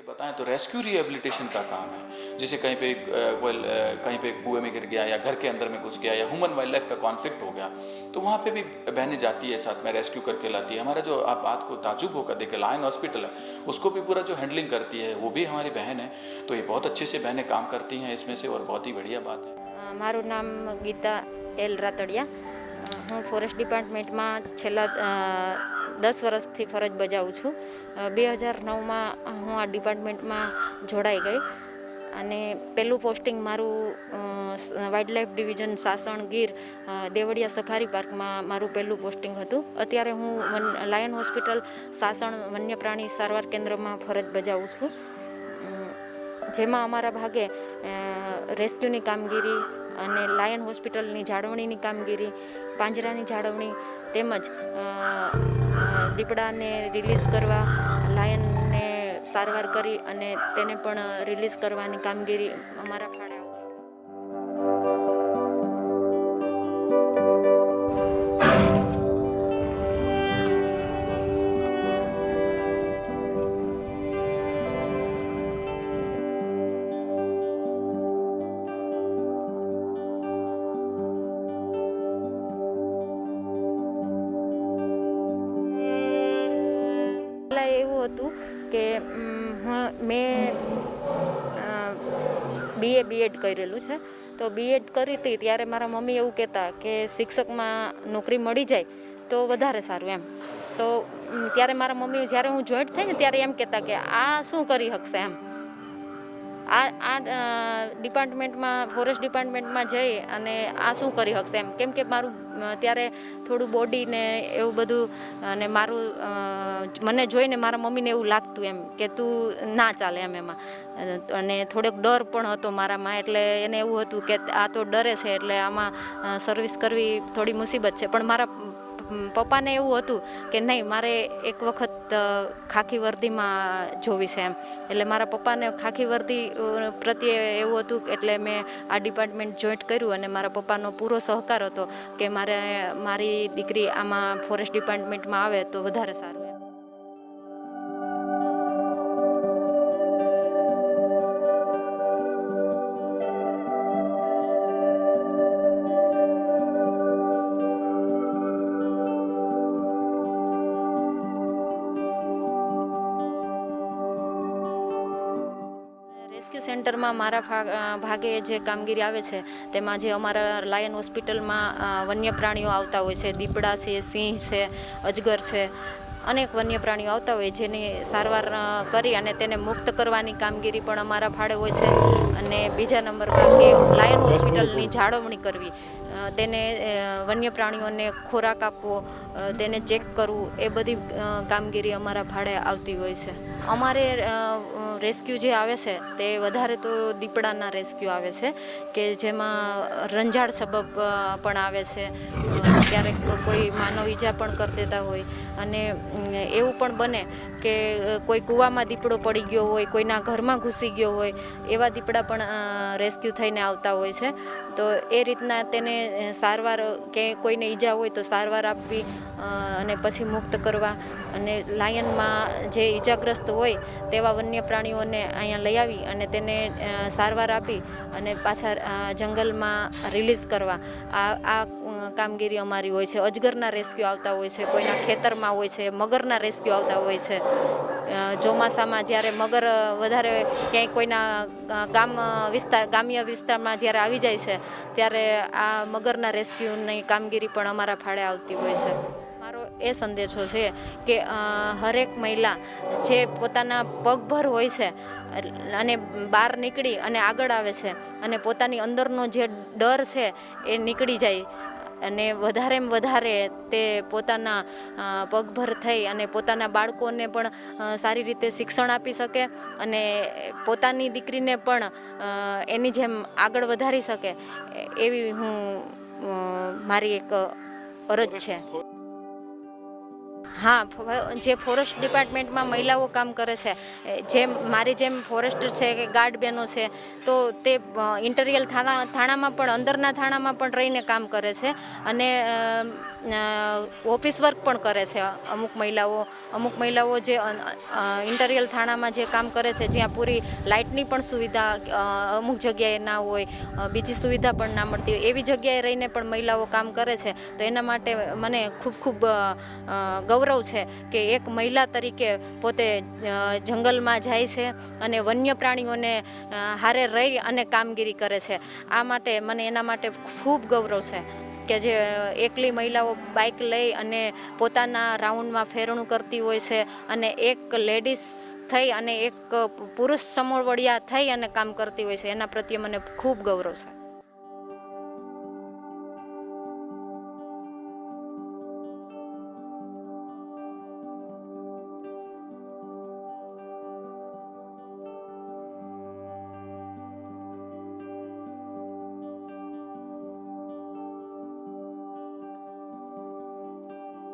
बताएं तो rescue rehabilitation का काम है। जैसे कहीं पे कहीं पे कुएं में गिर गया या घर के अंदर में घुस गया या ह्यूमन वाइल्ड लाइफ का कॉन्फ्लिक्ट हो गया, तो वहाँ पे भी बहनें जाती है, साथ में रेस्क्यू करके लाती है। हमारा जो आप बात को ताजुब होकर देखें, लायन हॉस्पिटल है, उसको भी पूरा जो हैंडलिंग करती है वो भी हमारी बहन है। तो ये बहुत अच्छे से बहनें काम करती हैं इसमें से, और बहुत ही बढ़िया बात है। મારું નામ ગીતા એલ રાતડિયા. હું ફોરેસ્ટ ડિપાર્ટમેન્ટમાં છેલ્લા 10 વર્ષથી ફરજ બજાવું છું. 2009માં હું આ ડિપાર્ટમેન્ટમાં જોડાઈ ગઈ અને પહેલું પોસ્ટિંગ મારું wild life division Sasan Gir Devaliya safari પાર્કમાં મારું પહેલું પોસ્ટિંગ હતું. અત્યારે હું લાયન હોસ્પિટલ સાસણ વન્યપ્રાણી સારવાર કેન્દ્રમાં ફરજ બજાવું છું, જેમાં અમારા ભાગે રેસ્ક્યુની કામગીરી અને લાયન હોસ્પિટલની જાળવણીની કામગીરી, પાંજરાની જાળવણી તેમજ દીપડાને રિલીઝ કરવા, લાયનને સારવાર કરી અને તેને પણ રિલીઝ કરવાની કામગીરી અમારા ફાળે આવતી. પહેલાં એવું હતું કે મેં બીએડ કરેલું છે, તો બીએડ કરી હતી ત્યારે મારા મમ્મી એવું કહેતા કે શિક્ષકમાં નોકરી મળી જાય તો વધારે સારું એમ. તો ત્યારે મારા મમ્મી જ્યારે હું જોઈન્ટ થઈ ને ત્યારે એમ કહેતા કે આ શું કરી શકશે એમ. આ ડિપાર્ટમેન્ટમાં ફોરેસ્ટ ડિપાર્ટમેન્ટમાં જઈ અને આ શું કરી શકશે એમ, કેમ કે મારું ત્યારે થોડું બોડી ને એવું બધું, અને મારું મને જોઈને મારા મમ્મીને એવું લાગતું એમ કે તું ના ચાલે એમ એમાં, અને થોડોક ડર પણ હતો મારામાં. એટલે એને એવું હતું કે આ તો ડરે છે એટલે આમાં સર્વિસ કરવી થોડી મુસીબત છે. પણ મારા પપ્પાને એવું હતું કે નહીં, મારે એક વખત ખાખી વર્દીમાં જોવી છે એમ. એટલે મારા પપ્પાને ખાખી વર્દી પ્રત્યે એવું હતું, એટલે મેં આ ડિપાર્ટમેન્ટ જોઈન્ટ કર્યું અને મારા પપ્પાનો પૂરો સહકાર હતો કે મારી દીકરી આમાં ફોરેસ્ટ ડિપાર્ટમેન્ટમાં આવે તો વધારે સારું એમ. રેસ્ક્યુ સેન્ટરમાં મારા ભાગે જે કામગીરી આવે છે તેમાં જે અમારા લાયન હોસ્પિટલમાં વન્ય પ્રાણીઓ આવતા હોય છે, દીપડા છે, સિંહ છે, અજગર છે, અનેક વન્ય પ્રાણીઓ આવતા હોય જેની સારવાર કરી અને તેને મુક્ત કરવાની કામગીરી પણ અમારા ફાળે હોય છે. અને બીજા નંબર પર કે લાયન હોસ્પિટલની જાળવણી કરવી, તેને વન્ય પ્રાણીઓને ખોરાક આપવો, તેને ચેક કરવું, એ બધી કામગીરી અમારા ફાળે આવતી હોય છે. અમારે રેસ્ક્યુ જે આવે છે તે વધારે તો દીપડાના રેસ્ક્યુ આવે છે, કે જેમાં રંજાડ સબબ પણ આવે છે, ક્યારેક કોઈ માનવ ઈજા પણ કરી દેતા હોય. અને એવું પણ બને કે કોઈ કૂવામાં દીપડો પડી ગયો હોય, કોઈના ઘરમાં ઘૂસી ગયો હોય, એવા દીપડા પણ રેસ્ક્યુ થઈને આવતા હોય છે. તો એ રીતના તેને સારવાર, કે કોઈને ઈજા હોય તો સારવાર આપવી અને પછી મુક્ત કરવા. અને લાયનમાં જે ઈજાગ્રસ્ત હોય તેવા વન્ય પ્રાણીઓને અહીંયા લઈ આવી અને તેને સારવાર આપી અને પાછા જંગલમાં રિલીઝ કરવા, આ કામગીરી અમારી હોય છે. અજગરના રેસ્ક્યુ આવતા હોય છે, કોઈના ખેતરમાં હોય છે, મગરના રેસ્ક્યુ આવતા હોય છે. ચોમાસામાં જ્યારે મગર વધારે ક્યાંય કોઈના ગામ્ય વિસ્તારમાં જ્યારે આવી જાય છે ત્યારે આ મગરના રેસ્ક્યુની કામગીરી પણ અમારા ફાળે આવતી હોય છે. મારો એ સંદેશો છે કે હરેક મહિલા જે પોતાના પગભર હોય છે અને બહાર નીકળી અને આગળ આવે છે અને પોતાની અંદરનો જે ડર છે એ નીકળી જાય અને વધારેમાં વધારે તે પોતાના પગભર થઈ અને પોતાના બાળકોને પણ સારી રીતે શિક્ષણ આપી શકે અને પોતાની દીકરીને પણ એની જેમ આગળ વધારી શકે, એવી મારી એક અરજ છે. હા, જે ફોરેસ્ટ ડિપાર્ટમેન્ટમાં મહિલાઓ કામ કરે છે, જેમ મારી જેમ ફોરેસ્ટર છે કે ગાર્ડ બહેનો છે, તો તે ઇન્ટિરિયર થાણામાં પણ અંદરના થાણામાં પણ રહીને કામ કરે છે અને ઓફિસ વર્ક પણ કરે છે. અમુક મહિલાઓ જે ઇન્ટિરિયર થાણામાં જે કામ કરે છે, જ્યાં પૂરી લાઇટની પણ સુવિધા અમુક જગ્યાએ ના હોય, બીજી સુવિધા પણ ના મળતી હોય, એવી જગ્યાએ રહીને પણ મહિલાઓ કામ કરે છે. તો એના માટે મને ખૂબ ગૌરવ છે કે એક મહિલા તરીકે પોતે જંગલમાં જાય છે અને વન્ય પ્રાણીઓને હારે રહી અને કામગીરી કરે છે. આ માટે મને એના માટે ખૂબ ગૌરવ છે કે જે એકલી મહિલાઓ બાઇક લઈ અને પોતાના રાઉન્ડમાં ફેરણું કરતી હોય છે અને એક લેડીઝ થઈ અને એક પુરુષ સમોવડિયા થઈ અને કામ કરતી હોય છે. એના પ્રત્યે મને ખૂબ ગૌરવ છે.